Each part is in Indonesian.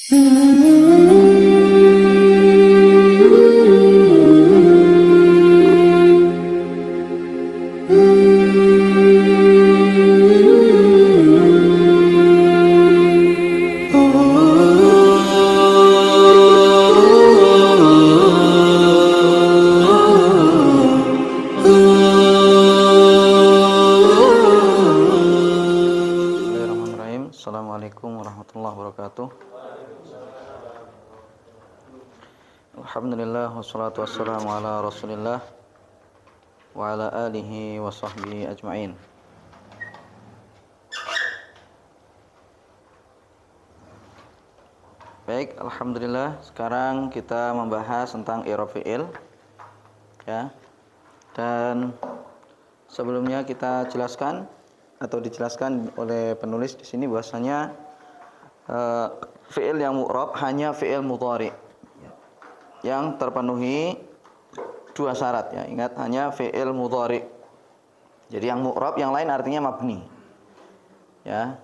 Assalamualaikum warahmatullahi wabarakatuh. Alhamdulillah wassalatu wassalamu ala Rasulillah wa ala alihi wa sahbihi ajma'in. Baik, alhamdulillah sekarang kita membahas tentang i'rab fi'il ya. Dan sebelumnya kita jelaskan atau dijelaskan oleh penulis di sini bahwasanya fi'il yang mu'rab hanya fi'il mudhari yang terpenuhi dua syarat ya. Ingat, hanya fi'il mudhari. Jadi yang mu'rab yang lain artinya mabni. Ya.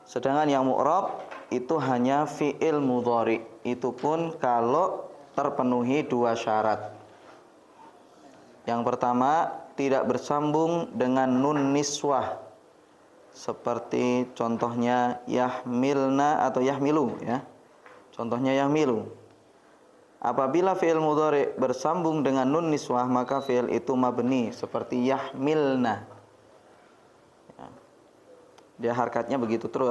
Sedangkan yang mu'rab itu hanya fi'il mudhari. Itu pun kalau terpenuhi dua syarat. Yang pertama, tidak bersambung dengan nun niswah, seperti contohnya yahmilna atau yahmilu ya. Contohnya yahmilu. Apabila fi'il mudhari bersambung dengan nun niswah, maka fi'il itu mabni, seperti yahmilna ya. Dia harkatnya begitu terus,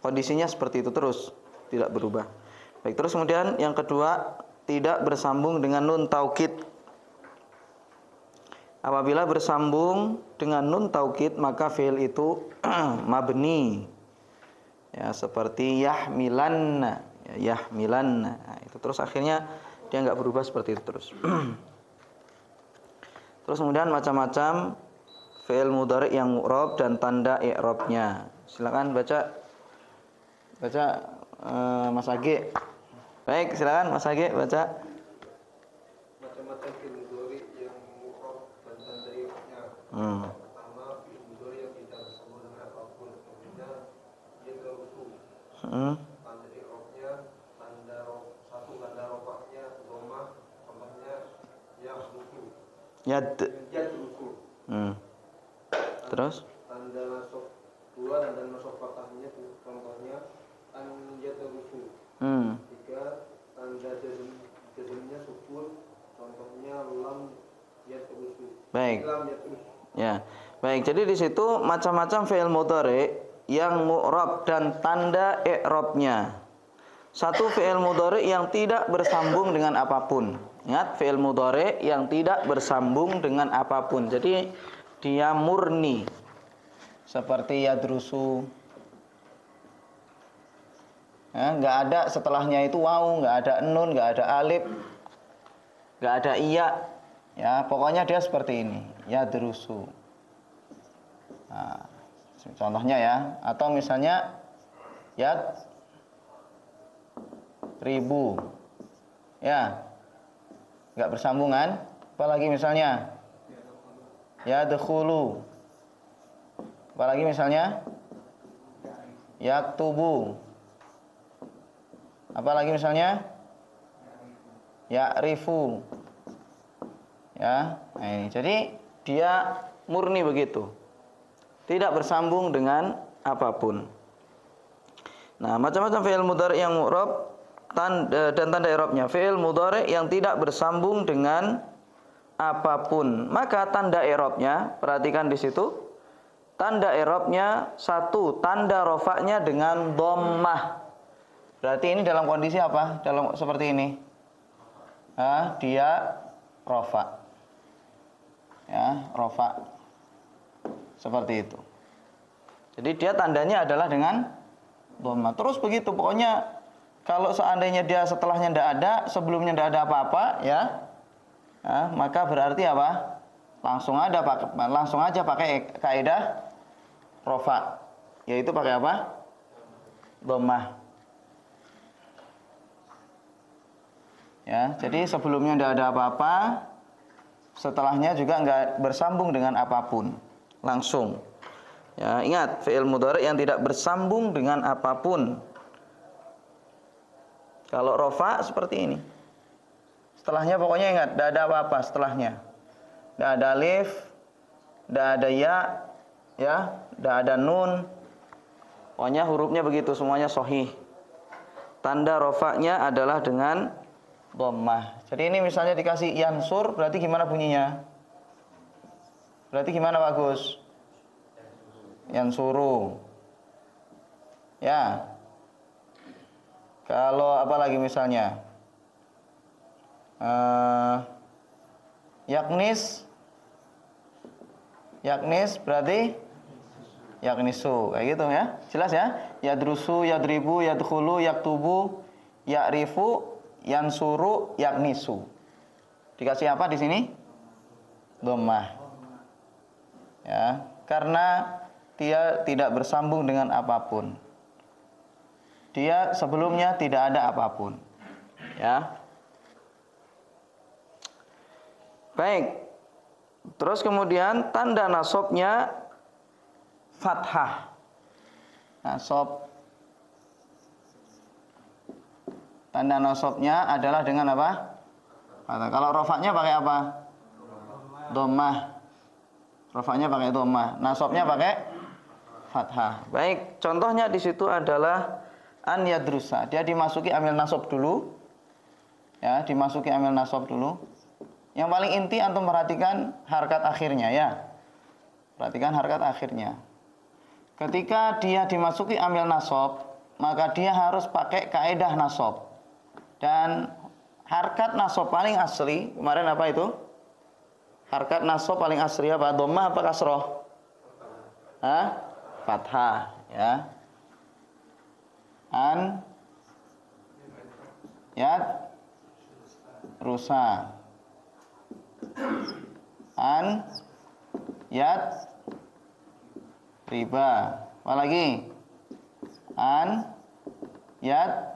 kondisinya seperti itu terus, tidak berubah. Baik, terus kemudian yang kedua, tidak bersambung dengan nun taukid. Apabila bersambung dengan nun taukid, maka fi'il itu mabni. Ya, seperti yahmilanna, ya, yahmilanna. Nah, itu terus akhirnya dia enggak berubah seperti itu terus. Terus kemudian macam-macam fi'il mudhari yang mu'rab dan tanda i'rabnya. Silakan baca Mas Age. Baik, silakan Mas Age baca. Macam-macam fi'il mudhari yang mu'rab dan tanda i'rabnya. Pertama, fi'il mudhari yang tidak bersambung dengan apapun. Kemudian dia terusul. Tanda i'rabnya, tanda rofa'nya dhammah, contohnya yahrusu. Yadrusu. Terus? Tanda nasab dua dan tanda nasab fathahnya contohnya an yadrusu. Tiga, tanda jazmnya sukun, contohnya lam yadrusu. Baik. Lam yadrusu. Ya. Baik, jadi di situ macam-macam fi'il mudhari yang mu'rab dan tanda i'rabnya. Satu, fi'il mudhari yang tidak bersambung dengan apapun. Ingat, fi'il mudhari yang tidak bersambung dengan apapun. Jadi dia murni. Seperti yadrusu. Ya, enggak ada setelahnya itu waw, enggak ada nun, enggak ada alif, enggak ada iya. Ya, pokoknya dia seperti ini, yadrusu. Nah, contohnya ya, atau misalnya yad ribu. Ya. Enggak bersambungan. Apalagi misalnya yadkhulu. Apalagi misalnya yaktubu. Apalagi misalnya ya'rifu. Ya, nah ini. Jadi dia murni begitu. Tidak bersambung dengan apapun. Nah, macam-macam fi'il mudhari yang mu'rab dan tanda i'rabnya. Fi'il mudhari yang tidak bersambung dengan apapun. Maka tanda i'rabnya, perhatikan di situ. Tanda i'rabnya satu, tanda rofa'nya dengan dhammah. Berarti ini dalam kondisi apa? Dalam seperti ini. Dia rofa. Ya, rofa. Seperti itu. Jadi dia tandanya adalah dengan dhammah. Terus begitu, pokoknya kalau seandainya dia setelahnya tidak ada, sebelumnya tidak ada apa-apa, ya, maka berarti apa? Langsung aja pakai kaidah rofa, yaitu pakai apa? Dhammah. Ya, jadi sebelumnya tidak ada apa-apa, setelahnya juga enggak bersambung dengan apapun, langsung. Ya, ingat, fi'il mudhari yang tidak bersambung dengan apapun. Kalau rofa seperti ini. Setelahnya pokoknya ingat, tidak ada apa-apa setelahnya. Tidak ada alif, tidak ada ya, tidak ada nun. Pokoknya hurufnya begitu, semuanya sahih. Tanda rofanya adalah dengan dhammah. Jadi ini misalnya dikasih yansur, berarti gimana bunyinya? Berarti gimana Pak Gus? Yansuru. Ya. Kalau apa lagi misalnya? Yaknis berarti yaknisu, kayak gitu ya. Jelas ya? Yadrusu, yadribu, yadkhulu, yaktubu, ya'rifu, yansuru, yaknisu. Dikasih apa di sini? Dhammah. Ya, karena dia tidak bersambung dengan apapun. Dia sebelumnya tidak ada apapun. Ya. Baik. Terus kemudian tanda nasabnya fathah. Nasab. Tanda nasabnya adalah dengan apa? Fathah. Kalau rofaknya pakai apa? Dhammah. Rofaknya pakai dhammah. Nasabnya pakai fathah. Baik, contohnya di situ adalah an yadrusa. Dia dimasuki amil nasab dulu. Ya, dimasuki amil nasab dulu. Yang paling inti antum perhatikan harkat akhirnya ya. Perhatikan harkat akhirnya. Ketika dia dimasuki amil nasab, maka dia harus pakai kaidah nasab. Dan harkat nasab paling asli, kemarin apa itu? Harkat nasab paling asli apa? Dhammah apa kasroh? Hah? Fathah ya. An yad rusa. An yad riba. Apa lagi? An yad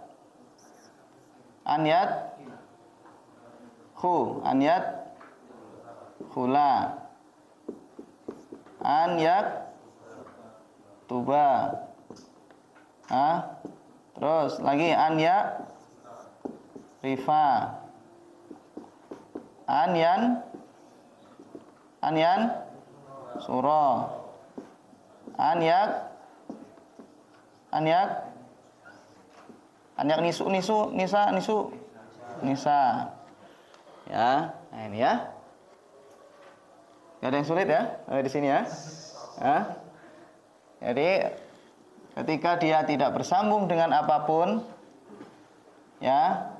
khula. An yad tuba. Terus lagi an ya rifa. An yan surah. An yak nisu nisa. Ya, nah ini ya. Gak ada yang sulit ya di sini ya. Jadi ketika dia tidak bersambung dengan apapun, ya,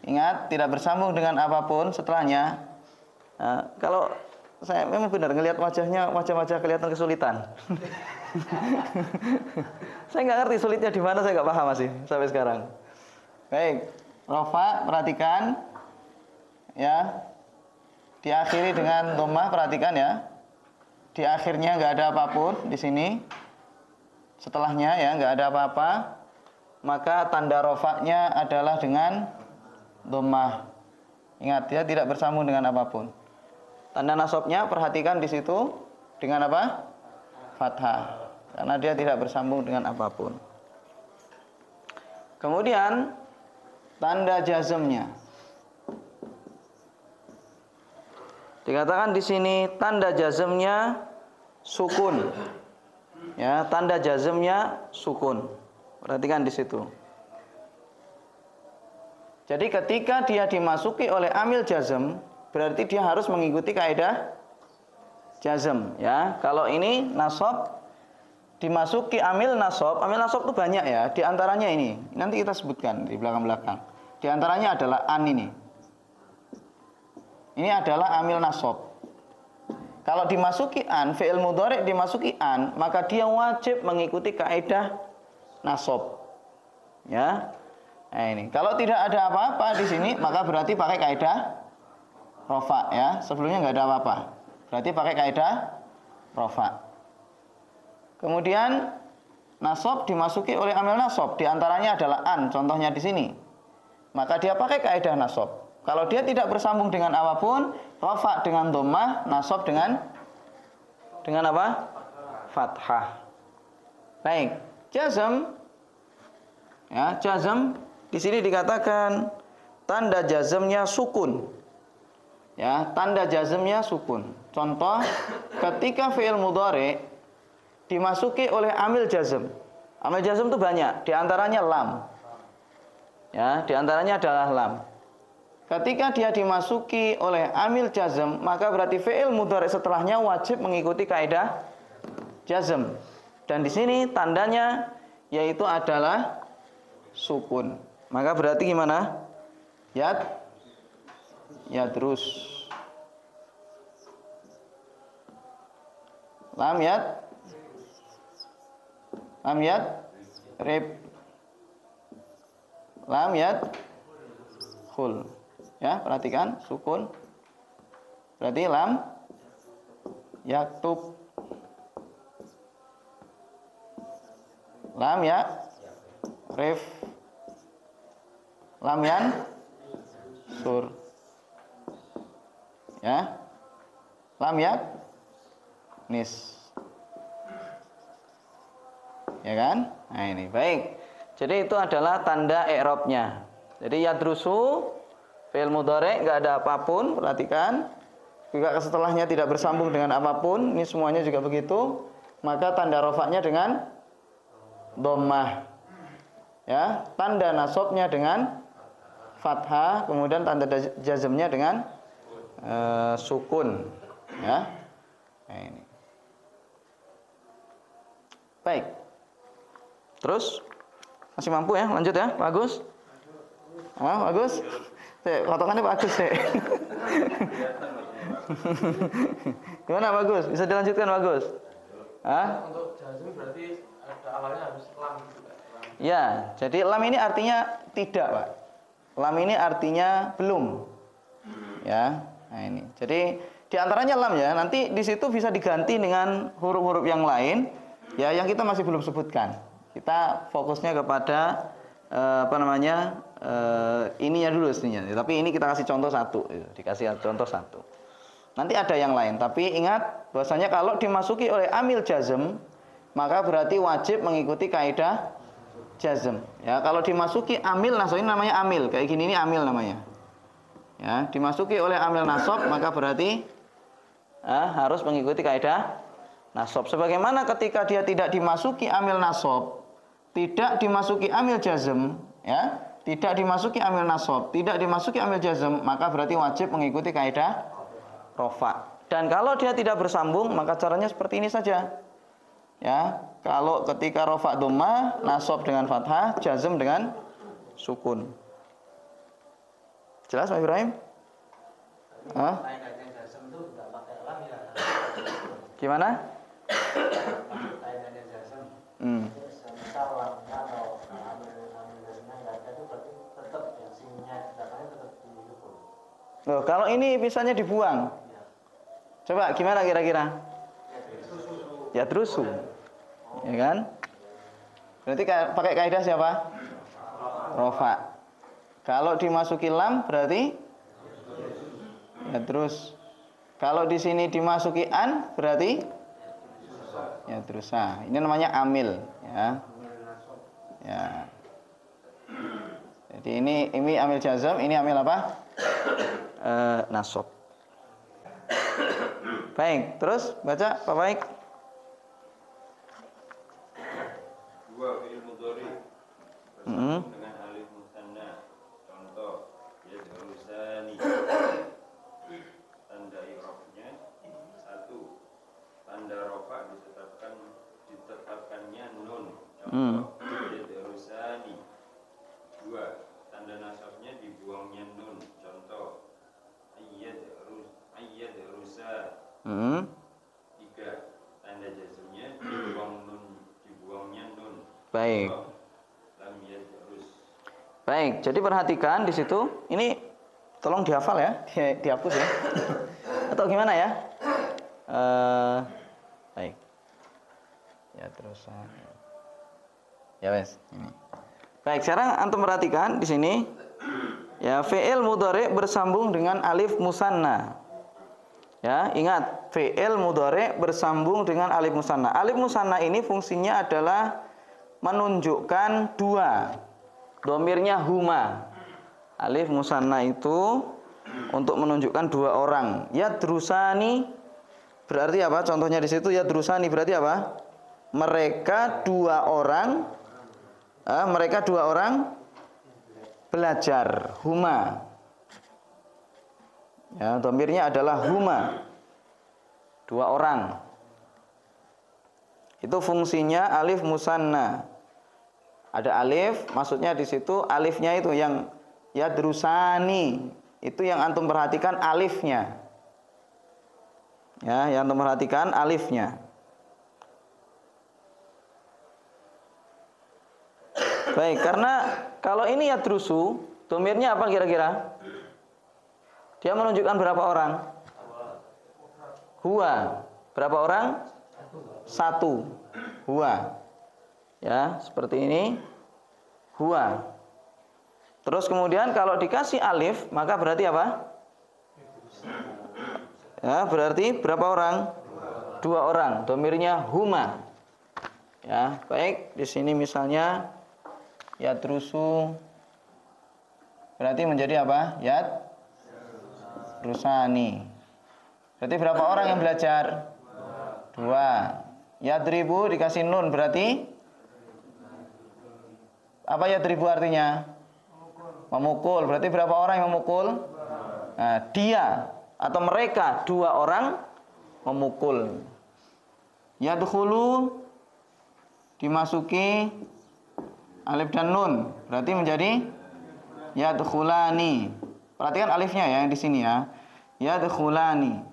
ingat tidak bersambung dengan apapun setelahnya. Nah, kalau saya memang benar ngelihat wajah-wajah kelihatan kesulitan. Saya nggak ngerti sulitnya di mana, saya nggak paham masih sampai sekarang. Baik, rofa perhatikan, ya, diakhiri dengan dhammah, perhatikan ya. Di akhirnya nggak ada apapun di sini. Setelahnya ya nggak ada apa-apa, maka tanda rofaknya adalah dengan dhammah. Ingat ya, tidak bersambung dengan apapun. Tanda nasabnya perhatikan di situ dengan apa? Fathah. Karena dia tidak bersambung dengan apapun. Kemudian tanda jazmnya. Dikatakan di sini tanda jazmnya sukun. Ya, tanda jazmnya sukun. Perhatikan di situ. Jadi ketika dia dimasuki oleh amil jazm, berarti dia harus mengikuti kaidah jazm, ya. Kalau ini nasab dimasuki amil nasab itu banyak ya. Di antaranya ini, nanti kita sebutkan di belakang-belakang. Di antaranya adalah an ini. Ini adalah amil nasab. Kalau dimasuki an, fi'il mudhari' dimasuki an, maka dia wajib mengikuti kaidah nasab. Ya. Nah ini, kalau tidak ada apa-apa di sini, maka berarti pakai kaidah rofa ya. Sebelumnya nggak ada apa-apa, berarti pakai kaidah rofa. Kemudian nasab dimasuki oleh amil nasab, di antaranya adalah an, contohnya di sini. Maka dia pakai kaidah nasab. Kalau dia tidak bersambung dengan apapun, rofa dengan dhammah, nasab dengan apa? Fathah. Baik, jazm. Ya, jazm di sini dikatakan tanda jazmnya sukun. Ya, tanda jazmnya sukun. Contoh, ketika fi'il mudhari dimasuki oleh amil jazm. Amil jazm itu banyak, di antaranya lam. Ya, di antaranya adalah lam. Ketika dia dimasuki oleh amil jazm, maka berarti fi'il mudhari setelahnya wajib mengikuti kaidah jazm. Dan di sini tandanya yaitu adalah sukun. Maka berarti gimana? Yadrus. Lam rib. Lam khul. Ya, perhatikan sukun. Berarti lam yaktub. Lam rif. Lam sur. Ya. Lam nis. Ya kan? Nah, ini baik. Jadi itu adalah tanda i'rabnya. Jadi yadrusu fi'il mudhari enggak ada apapun, perhatikan. Juga setelahnya tidak bersambung dengan apapun, ini semuanya juga begitu. Maka tanda rafa'nya dengan dhammah. Ya, tanda nasabnya dengan fathah, kemudian tanda jazmnya dengan sukun. Ya. Nah, ini. Baik. Terus masih mampu ya? Lanjut ya, bagus. Bagus. Potongannya bagus sih. Gimana bagus? Bisa dilanjutkan bagus? Untuk jazm berarti ada awalnya harus lam gitu, Pak. Ya, jadi lam ini artinya tidak, Pak. Lam ini artinya belum. Ya. Nah, ini. Jadi di antaranya lam ya. Nanti di situ bisa diganti dengan huruf-huruf yang lain ya yang kita masih belum sebutkan. Kita fokusnya kepada ininya dulu istrinya. Tapi ini kita kasih contoh satu, dikasih contoh satu. Nanti ada yang lain, tapi ingat bahwasanya kalau dimasuki oleh amil jazm, maka berarti wajib mengikuti kaidah jazm. Ya, kalau dimasuki amil nasab, ini namanya amil, kayak gini ini amil namanya. Ya, dimasuki oleh amil nasab, maka berarti harus mengikuti kaidah nasab. Sebagaimana ketika dia tidak dimasuki amil nasab, tidak dimasuki amil jazm, ya, tidak dimasuki amil nasab, tidak dimasuki amil jazm, maka berarti wajib mengikuti kaidah rafa. Dan kalau dia tidak bersambung, maka caranya seperti ini saja. Ya, kalau ketika rafa dhammah, nasab dengan fathah, jazm dengan sukun. Jelas Pak Ibrahim? Gimana? Loh, kalau ini misalnya dibuang, coba gimana kira-kira? Ya terusu, ya kan? Berarti pakai kaidah siapa? Rafa. Kalau dimasuki lam berarti ya terus. Kalau di sini dimasuki an berarti ya terus. Nah, ini namanya amil, ya. Ya. Jadi ini amil jazm, ini amil apa? Nasab. Baik, terus baca Pak Baik. Dua fi'il mudhari dengan alif musanna. Contoh yadrusani. Tanda i'rabnya satu, tanda rafa ditetapkannya nun. Contoh yadrusani. Dua, tanda nasabnya dibuangnya nun. Contoh ayyadrusa. Tiga, tanda jazmnya dibuangnya nun. Baik. Contoh, lam yadrus. Baik, jadi perhatikan di situ. Ini tolong dihafal ya, dihapus ya. Atau gimana ya? Baik. Ya terus. Ya wes, ini. Baik, sekarang antum perhatikan di sini. Ya, fi'il mudhari bersambung dengan alif musanna. Ya, ingat, fi'il mudhari bersambung dengan alif musanna. Alif musanna ini fungsinya adalah menunjukkan dua. Domirnya huma. Alif musanna itu untuk menunjukkan dua orang. Yadrusani berarti apa? Contohnya di situ yadrusani berarti apa? Mereka dua orang. Mereka dua orang belajar. Huma. Ya, domirnya adalah huma. Dua orang. Itu fungsinya alif musanna. Ada alif, maksudnya di situ alifnya itu yang yadrusani. Itu yang antum perhatikan alifnya. Ya, yang antum perhatikan alifnya. Baik, karena kalau ini yadrusu, domirnya apa kira-kira? Dia menunjukkan berapa orang? Huwa. Berapa orang? Satu. Huwa. Ya, seperti ini. Huwa. Terus kemudian kalau dikasih alif, maka berarti apa? Ya, berarti berapa orang? Dua orang. Domirnya huma. Ya, baik. Di sini misalnya yadrusu berarti menjadi apa? Yadrusani. Berarti berapa orang yang belajar? Dua. Yadribu dikasih nun berarti apa yadribu artinya? Memukul. Berarti berapa orang yang memukul? Nah, dia atau mereka dua orang memukul. Yadkhulu dimasuki alif dan nun. Berarti menjadi yadkhulani. Perhatikan alifnya ya yang di sini ya. Yadkhulani.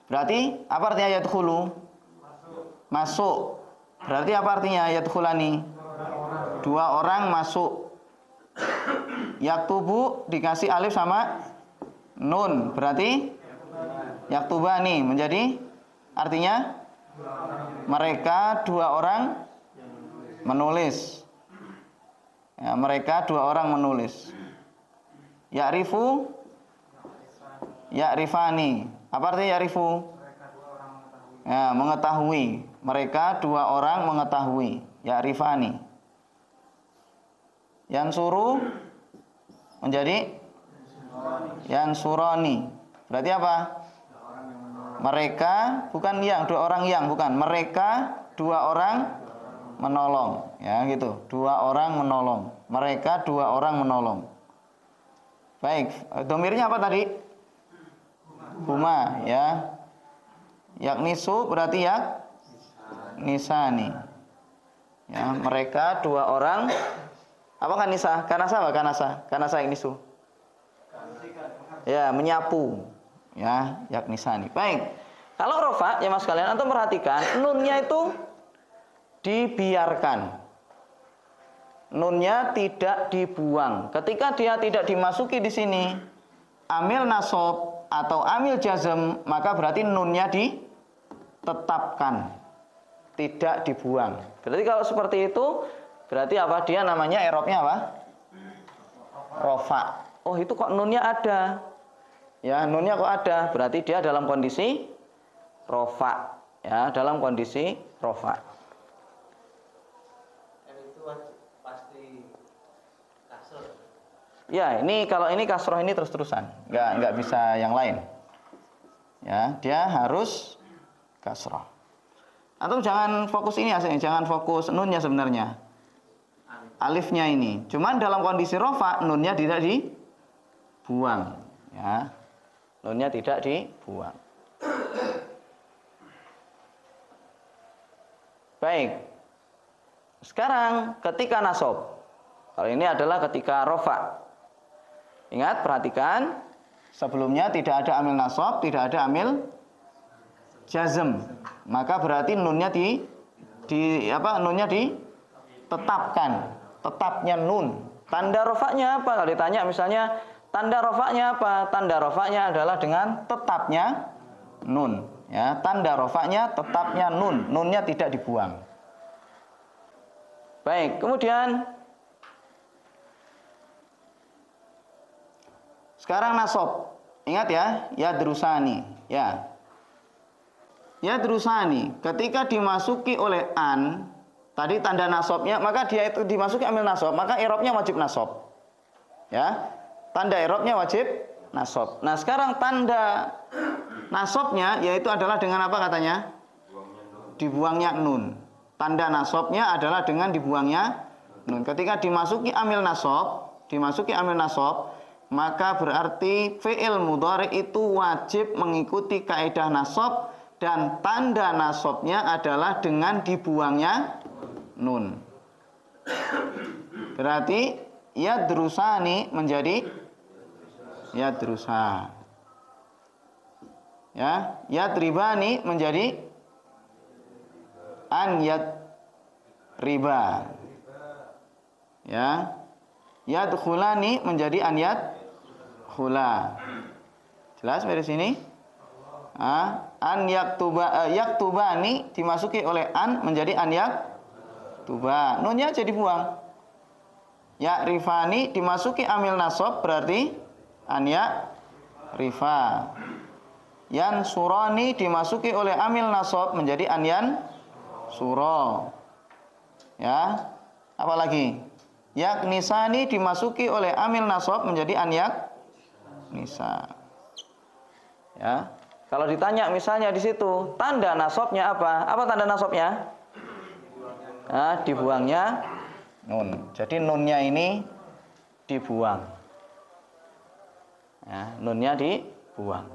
Berarti apa artinya yadkhulu? Masuk. Berarti apa artinya yadkhulani? Dua orang masuk. Yaktubu dikasih alif sama nun. Berarti yaktubani menjadi artinya mereka dua orang menulis. Ya, mereka dua orang menulis. Ya'rifu ya'rifani. Apa artinya ya'rifu? Ya, mengetahui. Mereka dua orang mengetahui. Ya'rifani. Yansuru menjadi yansurani. Berarti apa? Mereka bukan yang, dua orang yang, bukan. Mereka dua orang menolong. Ya, gitu. Dua orang menolong. Mereka dua orang menolong. Baik, domirnya apa tadi? Huma, ya. Yaknisu berarti nisani. Ya, mereka dua orang. Apa kanisa? Kanasa apa kanasa? Kanasa yaknisu. Ya, menyapu. Ya, yaknisani. Baik. Kalau rofa, ya Mas kalian, antum perhatikan nunnya itu dibiarkan. Nunnya tidak dibuang. Ketika dia tidak dimasuki di sini amil nasab atau amil jazm, maka berarti nunnya ditetapkan, tidak dibuang. Berarti kalau seperti itu, berarti apa? Dia namanya i'rabnya apa? Rofa. Oh, itu kok nunnya ada? Ya, nunnya kok ada? Berarti dia dalam kondisi rofa. Ya, dalam kondisi rofa. Ya, ini kalau ini kasroh ini terus-terusan, nggak bisa yang lain. Ya, dia harus kasroh. Atau jangan fokus ini aslinya, jangan fokus nunnya sebenarnya. Alifnya ini. Cuman dalam kondisi rofa nunnya tidak dibuang. Ya, nunnya tidak dibuang. Baik. Sekarang ketika nasab. Kalau ini adalah ketika rofa. Ingat, perhatikan, sebelumnya tidak ada amil nasab, tidak ada amil jazm. Maka berarti nunnya nunnya ditetapkan, tetapnya nun. Tanda rofaknya apa? Kalau ditanya misalnya tanda rofaknya apa? Tanda rofaknya adalah dengan tetapnya nun. Ya, tanda rofaknya tetapnya nun, nunnya tidak dibuang. Baik, kemudian sekarang nasab. Ingat ya, yadrusani. Ya. Yadrusani ketika dimasuki oleh an tadi tanda nasabnya, maka dia itu dimasuki amil nasab, maka i'rabnya wajib nasab. Ya. Tanda i'rabnya wajib nasab. Nah, sekarang tanda nasabnya yaitu adalah dengan apa katanya? Dibuangnya nun. Tanda nasabnya adalah dengan dibuangnya nun. Ketika dimasuki amil nasab, maka berarti fi'il mudhari itu wajib mengikuti kaidah nasab dan tanda nasabnya adalah dengan dibuangnya nun. Berarti yadrusani menjadi yadrusa. Ya, yadribani menjadi an yadriba. Ya. Yadkhulani menjadi an yadkhula. Jelas dari sini? An yaktubani dimasuki oleh an menjadi an yaktuba. Nunnya jadi buang. Ya'rifani dimasuki amil nasab berarti an ya'rifa. Yansurani dimasuki oleh amil nasab menjadi an yansura. Ya. Apalagi? Yaknisani dimasuki oleh amil nasab menjadi an yaknisa. Ya. Kalau ditanya misalnya di situ tanda nasabnya apa? Apa tanda nasabnya? Dibuangnya nun. Jadi nunnya ini dibuang. Ya, nunnya dibuang.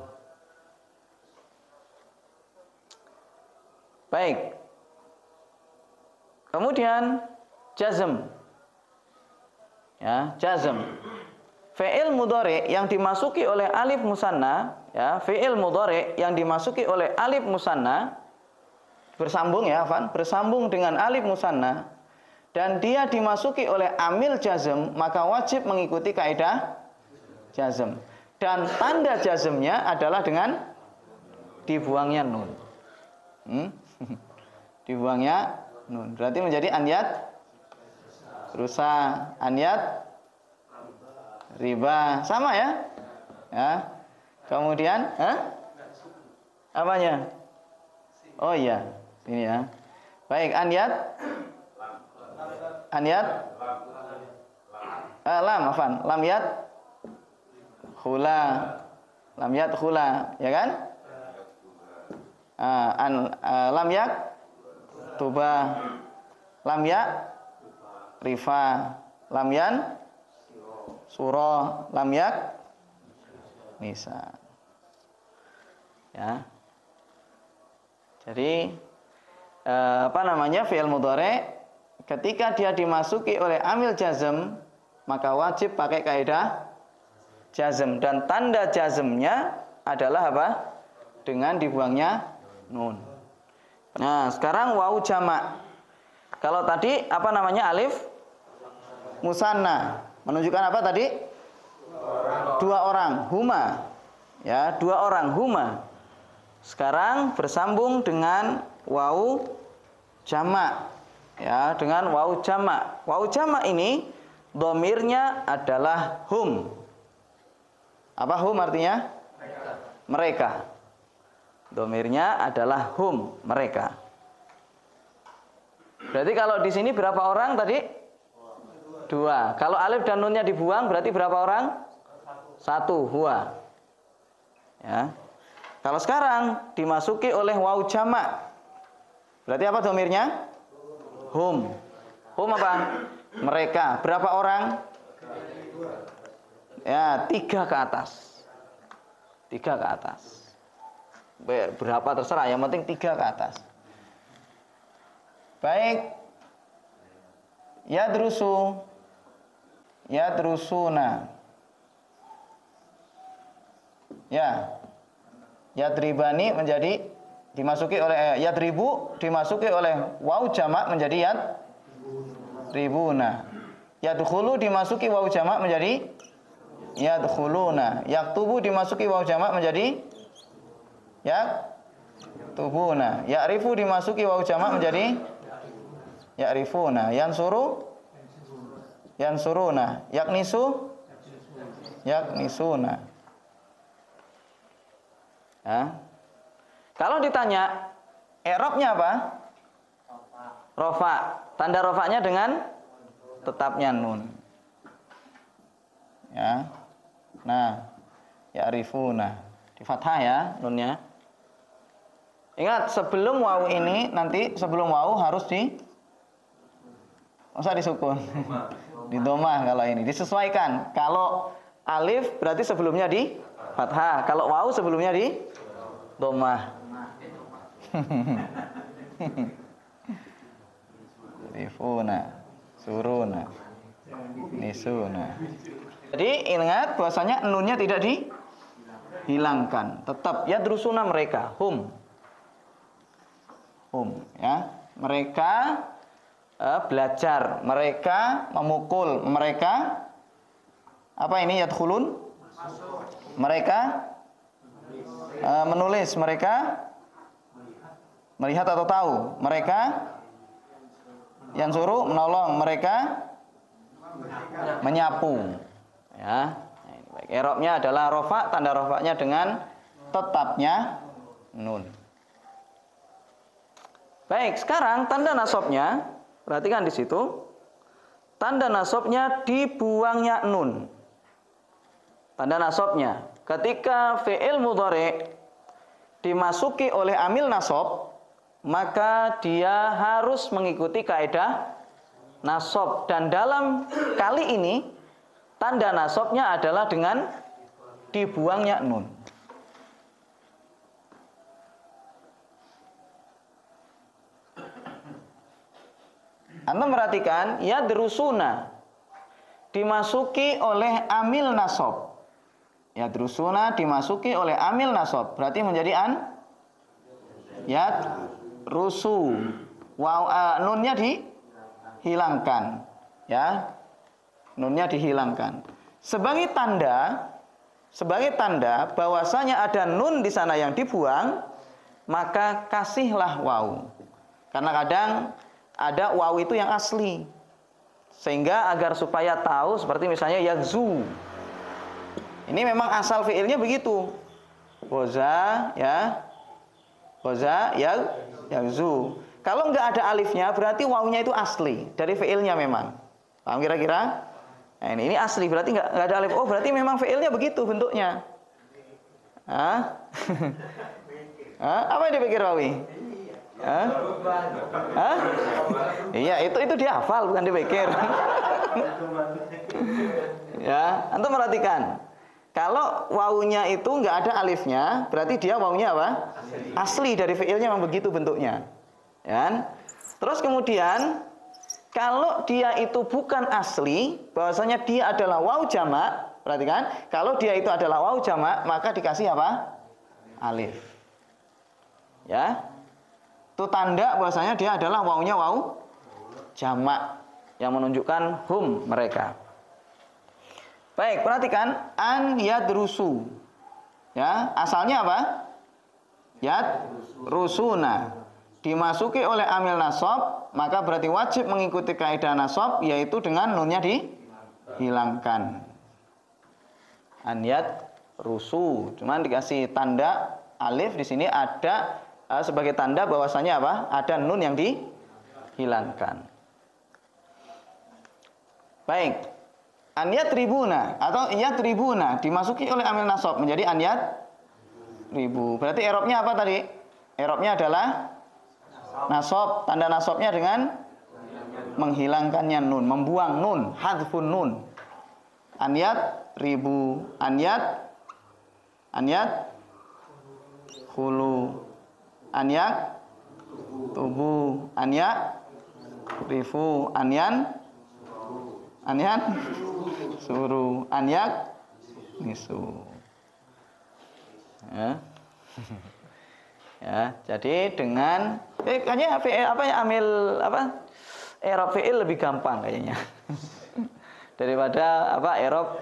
Baik. Kemudian jazm. Ya, jazm. Fi'il mudhari yang dimasuki oleh alif musanna, ya, fi'il mudhari yang dimasuki oleh alif musanna bersambung ya, Afan, bersambung dengan alif musanna dan dia dimasuki oleh amil jazm, maka wajib mengikuti kaidah jazm. Dan tanda jazmnya adalah dengan dibuangnya nun. Dibuangnya nun. Berarti menjadi anyat rusa, anyat riba. Sama ya? Ya. Kemudian, apanya? Oh iya, ini ya. Baik, anyat lam, afan. Lam yat khula. Lam yat khula, ya kan? Lam yak tuba. Lam yak rifa. Lam yan surah. Lam yak nisa. Ya. Jadi fi'il mudhari ketika dia dimasuki oleh amil jazm maka wajib pakai kaidah jazm dan tanda jazmnya adalah apa? Dengan dibuangnya nun. Nah, sekarang wawu jamak. Kalau tadi alif musanna menunjukkan apa tadi? Dua orang, huma. Ya, dua orang, huma. Sekarang bersambung dengan wawu jamak. Ya, dengan wawu jamak. Wawu jamak ini dhamirnya adalah hum. Apa hum artinya? Mereka. Dhamirnya adalah hum, mereka. Berarti kalau di sini berapa orang tadi? Dua. Kalau alif dan nunnya dibuang berarti berapa orang? Satu, huwa. Ya. Kalau sekarang dimasuki oleh wawu jamak. Berarti apa dhamirnya? Hum. Hum apa? Mereka. Berapa orang? Ya, 3 ke atas. 3 ke atas. Berapa terserah, yang penting 3 ke atas. Baik. Yadrusu. Yadrusuna. Ya. Yadribani menjadi dimasuki oleh yadribu dimasuki oleh wawu jamak menjadi yadribuna. Yadkhulu dimasuki wawu jamak menjadi yadkhuluna. Yaktubu dimasuki wawu jamak menjadi yaktubuna. Ya'rifu dimasuki wawu jamak menjadi ya'rifuna. Yansuruna. Yaknisuna. Ya. Kalau ditanya i'rabnya apa? rofa. Tanda rofanya dengan tetapnya nun. Ya. Nah, ya'rifuna. Di fathah ya nunnya. Ingat sebelum wawu ini nanti sebelum wawu harus masa disukun. Di domah kalau ini disesuaikan. Kalau alif berarti sebelumnya di fathah. Kalau wawu sebelumnya di domah. Rifuna, suruna, nisuna. Jadi ingat bahwasanya nunnya tidak dihilangkan. Tetap yadrusuna mereka, hum ya. Mereka belajar, mereka memukul, mereka apa ini yadkhulun? Mereka menulis, mereka melihat atau tahu, mereka yang suruh menolong, mereka menyapu. Ya. Baik, i'rabnya adalah rofa, tanda rofanya dengan tetapnya nun. Baik, sekarang tanda nasabnya, perhatikan di situ. Tanda nasabnya dibuangnya nun. Tanda nasabnya ketika fi'il mudhari dimasuki oleh amil nasab, maka dia harus mengikuti kaidah nasab, dan dalam kali ini tanda nasabnya adalah dengan dibuangnya nun. Anda perhatikan yadrusuna dimasuki oleh amil nasab. Yadrusuna dimasuki oleh amil nasab, berarti menjadi yadrusu. Nunnya dihilangkan, ya. Nunnya dihilangkan. Sebagai tanda bahwasanya ada nun di sana yang dibuang, maka kasihlah waw. Karena kadang ada waw itu yang asli. Sehingga agar supaya tahu, seperti misalnya yagzu. Ini memang asal fiilnya begitu. Goza, ya. Goza, yagzu. Kalau nggak ada alifnya, berarti wawnya itu asli dari fiilnya memang. Paham kira-kira? Nah, ini asli, berarti nggak ada alif. Oh, berarti memang fiilnya begitu bentuknya. Hah? Apa yang dipikir Wawi? Hah? Iya, itu dia hafal, bukan dipikir. Ya, antum perhatikan. Kalau wawunya itu nggak ada alifnya, berarti dia wawunya apa? Asli dari fiilnya memang begitu bentuknya. Ya. Terus kemudian kalau dia itu bukan asli, bahwasanya dia adalah waw jamak, perhatikan, kalau dia itu adalah waw jamak, maka dikasih apa? Alif. Ya. Itu tanda bahwasanya dia adalah wawunya waw jamak yang menunjukkan hum mereka. Baik, perhatikan an yadrusu. Ya, asalnya apa? Yadrusuna. Dimasuki oleh amil nasab, maka berarti wajib mengikuti kaidah nasab, yaitu dengan nunnya dihilangkan. An yadrusu. Cuman dikasih tanda alif di sini ada sebagai tanda bahwasanya apa? Ada nun yang dihilangkan. Baik. An yatribuna atau yatribuna dimasuki oleh amil nasab menjadi an yatribu. Berarti i'rabnya apa tadi? I'rabnya adalah nasab. Tanda nasabnya dengan menghilangkannya nun, membuang nun, hadfun nun. An yatribu, an khulu, an tubu, an rifu, an suruh, an nisu. Ya. Ya, jadi dengan kayaknya amil i'rab fi'il lebih gampang kayaknya. Daripada i'rab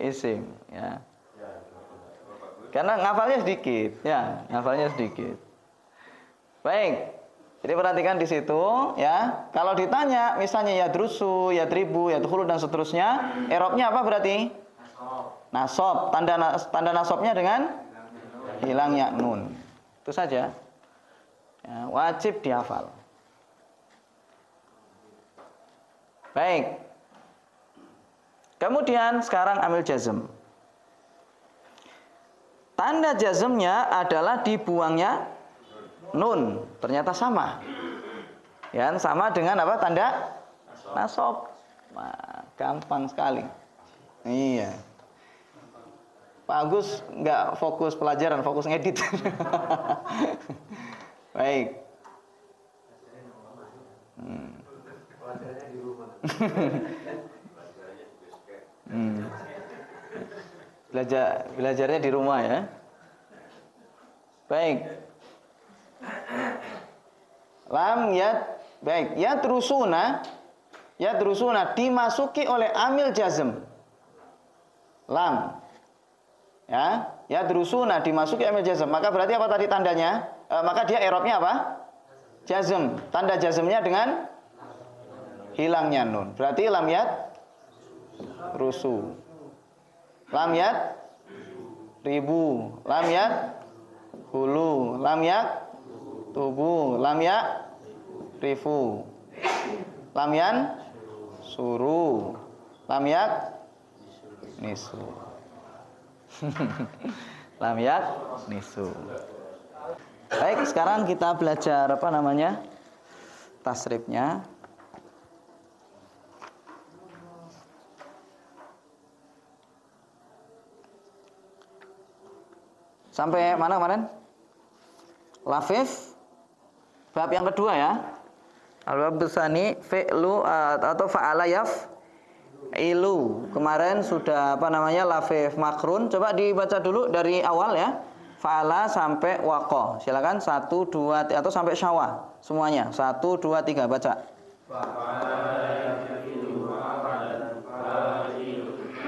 isim, ya. Karena ngafalnya sedikit. Baik. Jadi perhatikan di situ, ya. Kalau ditanya misalnya yadrusu, yadribu, yadkhulu dan seterusnya, i'rabnya apa berarti? Nasab. Tanda nasabnya dengan hilangnya nun. Itu saja. Ya, wajib dihafal. Baik. Kemudian sekarang ambil jazm. Tanda jazmnya adalah dibuangnya nun. Ternyata sama. Ya, sama dengan apa? Tanda nasab. Wah, gampang sekali. Iya. Pak Agus nggak fokus pelajaran, fokus ngedit. Baik. Pelajarannya di rumah. Belajarnya di rumah ya. Baik. Lam yad. Baik. Yadrusuna dimasuki oleh amil jazm. Lam. Ya. Yadrusuna dimasuki amil jazm. Maka berarti apa tadi tandanya? Maka dia i'rabnya apa? Jazm. Tanda jazmnya dengan hilangnya nun. Berarti lam yad rusu. Lam yad ribu. Lam yad hulu. Lam yad tubu. Lam yad rifu. Lam yan suru. Lam yad nisu. Lam yad nisu. Baik, sekarang kita belajar apa namanya? Tasrifnya. Sampai mana kemarin? Lafif bab yang kedua ya. Al-bab tsani fi'lu atau fa'ala yaf'ilu. Kemarin sudah apa namanya? Lafif makrun. Coba dibaca dulu dari awal ya. Fa'ala sampai waqa. Silakan 1 2 atau sampai syawa semuanya. 1 2 3 baca.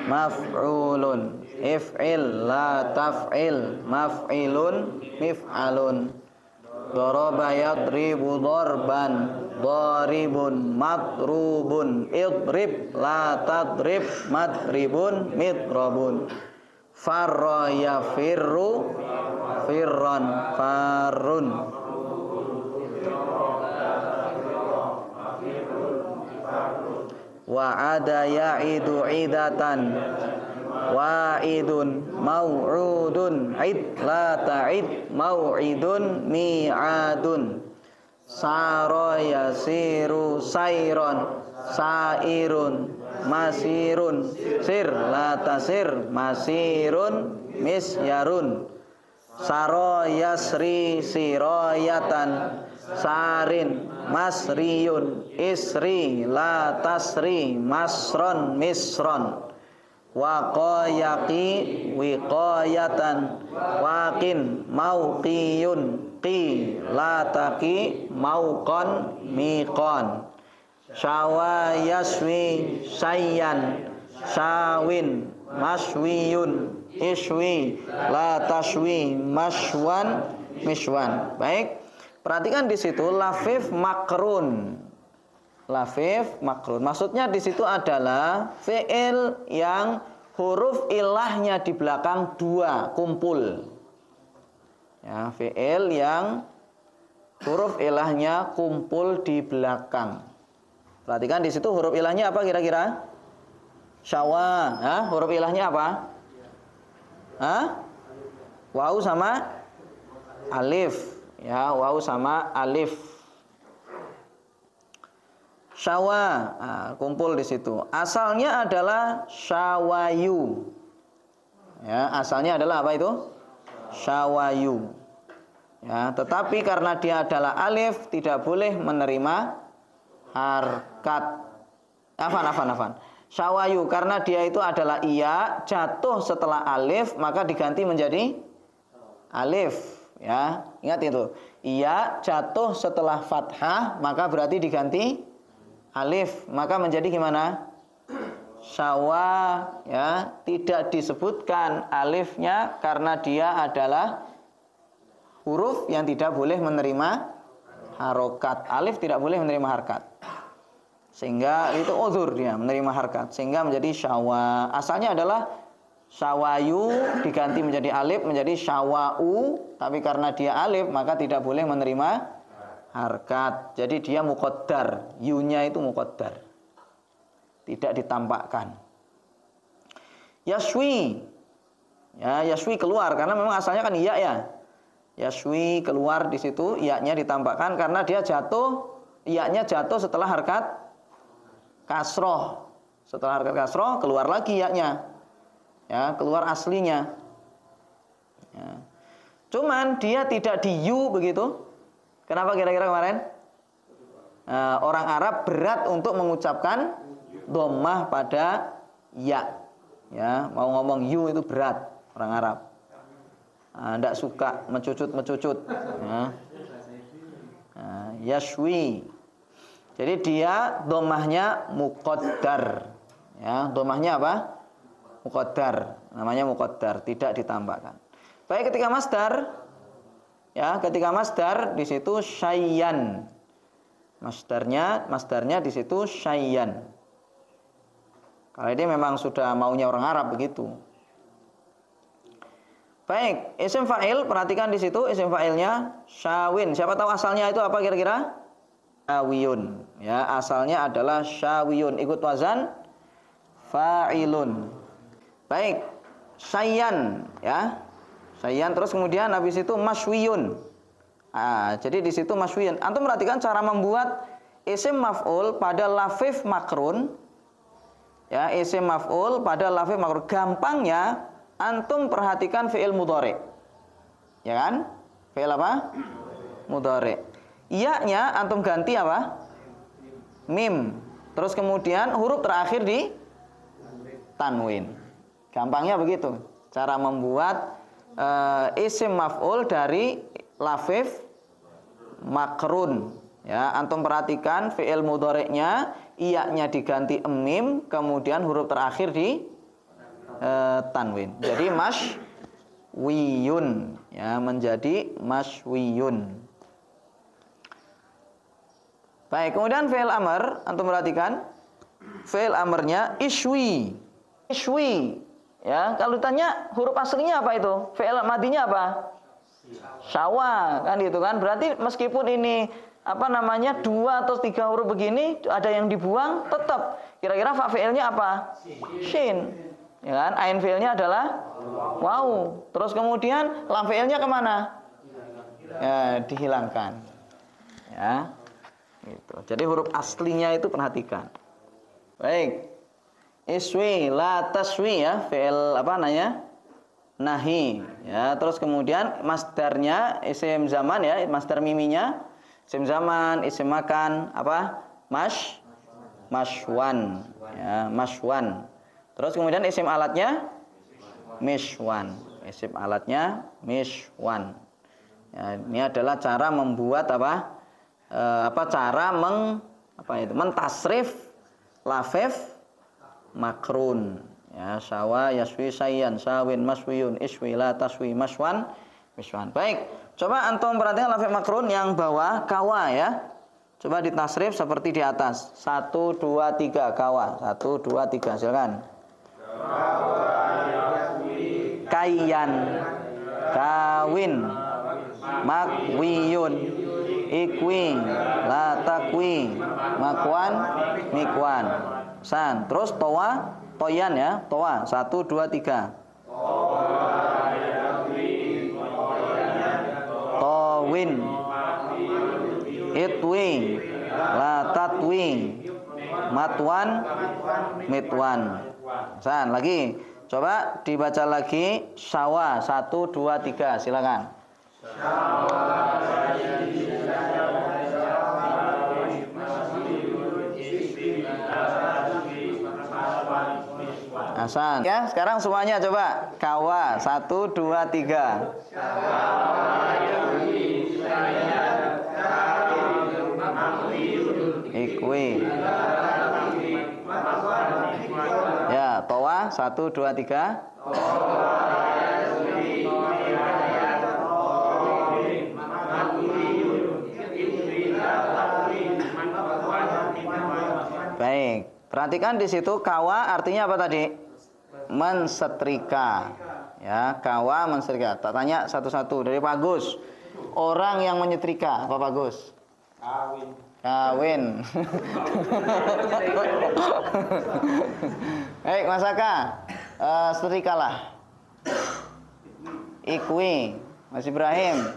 Maf'ulun if'il la taf'il maf'ilun mif'alun daraba yadribu darban daribun madrubun idrib la tadrib madribun midrabun farra yafirru firran farrun wa'ada ya'idu idatan wa'idun mau'udun id la ta'id mau'idun mi'adun sara yasiru sayron sairun masirun sir la tasir masirun misyarun sara yasri sirayatan sarin masriyun isri la tasri masron misron waqayaqi wiqayatan waqin mauqiyun qi la taqi mauqan miqan syawa yaswi sayyan syawin maswiyun iswi la taswi maswan miswan. Baik, perhatikan di situ lafif makrun. Lafif makrun. Maksudnya di situ adalah fi'il yang huruf ilahnya di belakang 2 kumpul. Ya, fi'il yang huruf ilahnya kumpul di belakang. Perhatikan di situ huruf ilahnya apa kira-kira? Syawa. Ya, huruf ilahnya apa? Waw sama alif. Ya, waw sama alif. Syawa, kumpul di situ. Asalnya adalah syawayu. Ya, asalnya adalah apa itu? Syawayu. Ya, tetapi karena dia adalah alif tidak boleh menerima harkat. Afan. Syawayu karena dia itu adalah iya, jatuh setelah alif maka diganti menjadi alif. Ya, ingat itu. Iya jatuh setelah fathah maka berarti diganti alif, maka menjadi gimana? Syawa, ya, tidak disebutkan alifnya karena dia adalah huruf yang tidak boleh menerima harokat. Alif tidak boleh menerima harkat, sehingga itu uzur dia menerima harkat, sehingga menjadi syawa. Asalnya adalah syawayu diganti menjadi alif menjadi syawau, tapi karena dia alif maka tidak boleh menerima harkat. Jadi dia muqaddar, yunya itu muqaddar. tidak ditampakkan. Yashwi, ya yashwi keluar karena memang asalnya kan iya ya. Yashwi keluar di situ, iya-nya ditampakkan karena dia jatuh, iya-nya jatuh setelah harkat kasroh. Setelah harkat kasroh keluar lagi iya-nya, ya keluar aslinya. Ya. Cuman dia tidak di yu begitu. Kenapa kira-kira kemarin? Orang Arab berat untuk mengucapkan dhammah pada ya. Ya, mau ngomong yu itu berat orang Arab. Tidak suka mencucut. Ya. Yashwi. Jadi dia dhammahnya muqaddar. Ya, dhammahnya apa? Muqaddar. Namanya muqaddar, tidak ditambahkan. Baik, ketika masdar, ya ketika masdar di situ syayyan. Masdarnya di situ syayyan. Kalau ini memang sudah maunya orang Arab begitu. Baik, isim fa'il, perhatikan di situ isim fa'ilnya syawin. Siapa tahu asalnya itu apa kira-kira? Syawiyun. Ya, asalnya adalah syawiyun. Ikut wazan fa'ilun. Baik, syayyan, ya. Syayyan, terus kemudian habis itu masywiyun. Jadi di situ masywiyun. Antum perhatikan cara membuat isim maf'ul pada lafif makrun. Ya, isim maf'ul pada lafif makrun. Gampangnya antum perhatikan fi'il mudhari. Ya kan? Fi'il apa? Mudhari. Iya-nya antum ganti apa? Mim. Terus kemudian huruf terakhir di tanwin. Gampangnya begitu. Cara membuat isim maf'ul dari lafif makrun. Ya, antum perhatikan fi'il mudhari'nya iya-nya diganti mim, kemudian huruf terakhir di tanwin. Jadi masywiyun, ya, menjadi masywiyun. Baik, kemudian fi'il amr, antum perhatikan fi'il amrnya ishwi. Ishwi. Ya, kalau ditanya huruf aslinya apa itu? Fi'il madinya apa? Syawa, kan gitu kan? Berarti meskipun ini apa namanya 2 atau 3 huruf begini ada yang dibuang, tetap kira-kira fa fi'ilnya apa? Shin. Ya kan? Ain fi'ilnya adalah waw. Terus kemudian lam fi'ilnya kemana? Ya, dihilangkan. Ya. Gitu. Jadi huruf aslinya itu perhatikan. Baik. Iswi la taswi, ya, fi'il apa namanya? Nahi, ya. Terus kemudian masdarnya isim zaman, ya, masdar miminya isim zaman, isim makan apa? Mashwan, ya, mashwan. Terus kemudian isim alatnya mishwan. Isim alatnya mishwan. Ya, ini adalah cara membuat cara mentasrif lafif makrun, ya, syawa, yaswi, sayyan, syawin, maswiyun, iswi, la, taswi, maswan, miswan. Baik, coba antum perhatikan lafif makrun yang bawah kawa, ya. Coba ditasrif seperti di atas. 1, 2, 3 kawa. 1, 2, 3 silakan. Kayyan, kawin, makwiyun, ikwi, la, takwi, makwan, mikwan. San. Terus towa, toyan, ya, towa. 1, 2, 3. Towin, itwi, la, tatwi, matwan, mitwan. San. Lagi. Coba dibaca lagi. Syawa. 1, 2, 3. Silakan. Hasan. Ya, sekarang semuanya coba. Kawa. 1, 2, 3. Ikwi. Ya, towa. 1, 2, 3. Baik. Perhatikan di situ kawa artinya apa tadi? Mensetrika. Ya, kawa mensetrika. Tak tanya satu-satu dari Pak Gus. Orang yang menyetrika, apa Pak Gus? Kawin. Baik, Mas Aka. Setrikalah. Ikwi. Mas Ibrahim.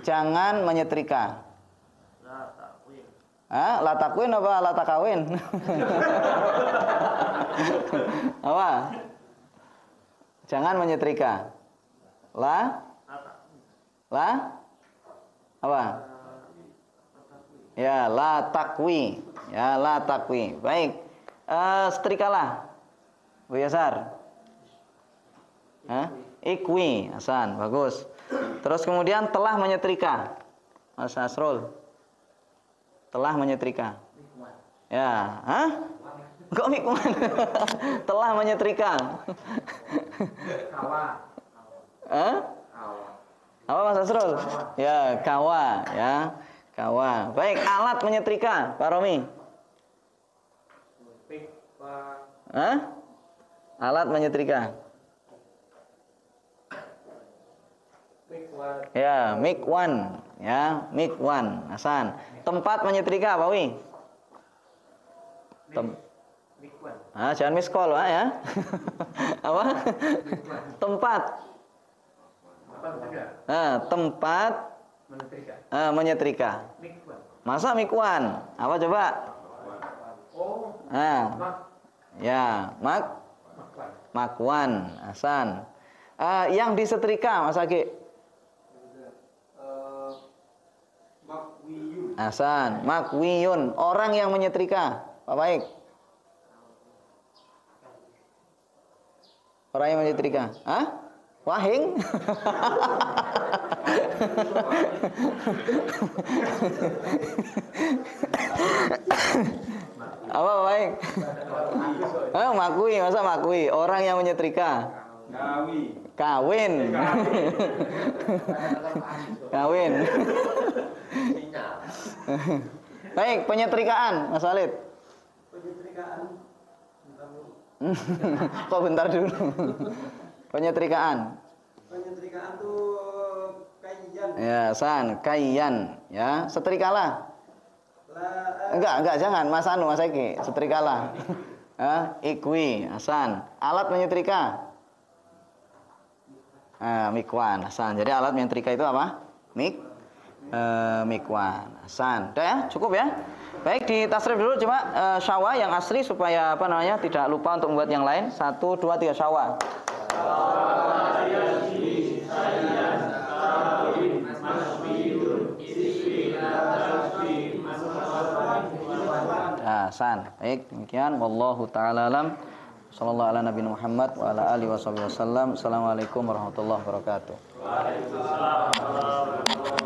Jangan menyetrika. La takwin apa la takawin? Apa? Jangan menyetrika. La apa? Ya, la takwi. Ya, la takwi. Baik. Setrikalah. Bu Yasar. Ikwi. Hasan, bagus. Terus kemudian telah menyetrika. Mas Asrul. Telah menyetrika. Ya, kok mikwan? Telah menyetrika. Apa Mas Asrul? Ya, kawa, ya. Kawa. Baik, alat menyetrika, Pak Romi. Alat menyetrika. Ya, mikwan. Ya, mikwan. Hasan. Tempat menyetrika, Pak Wi. Jangan miskol, Pak, ya. Apa? Tempat. Tempat menyetrika. Masa mikwan? Apa coba? Ya, makwan. Hasan. Yang disetrika, Mas Agi. Hasan, makwiyun, orang yang menyetrika. Pak Baik. Orang yang menyetrika. Wahing. Apa Pak Baik? Makwi, masa makwi? Orang yang menyetrika. Kawin. Kawin. Baik, penyetrikaan, Mas Walid. Penyetrikaan. Kok bentar dulu. Penyetrikaan. Penyetrikaan tuh kayan. Ya, San, kayan, ya. Setrikalah. Enggak, jangan. Mas Anu, Mas Eki, setrikalah. Ikwi, Hasan. Alat menyetrika. Mikwan, Hasan. Jadi alat menyetrika itu apa? Mikwan. Hasan. Udah ya? Cukup ya? Baik, di tasrif dulu coba syawa yang asli supaya tidak lupa untuk membuat yang lain. 1, 2, 3 syawa. Hasan. Baik, demikian wallahu taala alam. Sallallahu ala nabiyina Muhammad wa ala alihi wasallam. Assalamualaikum warahmatullahi wabarakatuh. Waalaikumsalam warahmatullahi wabarakatuh.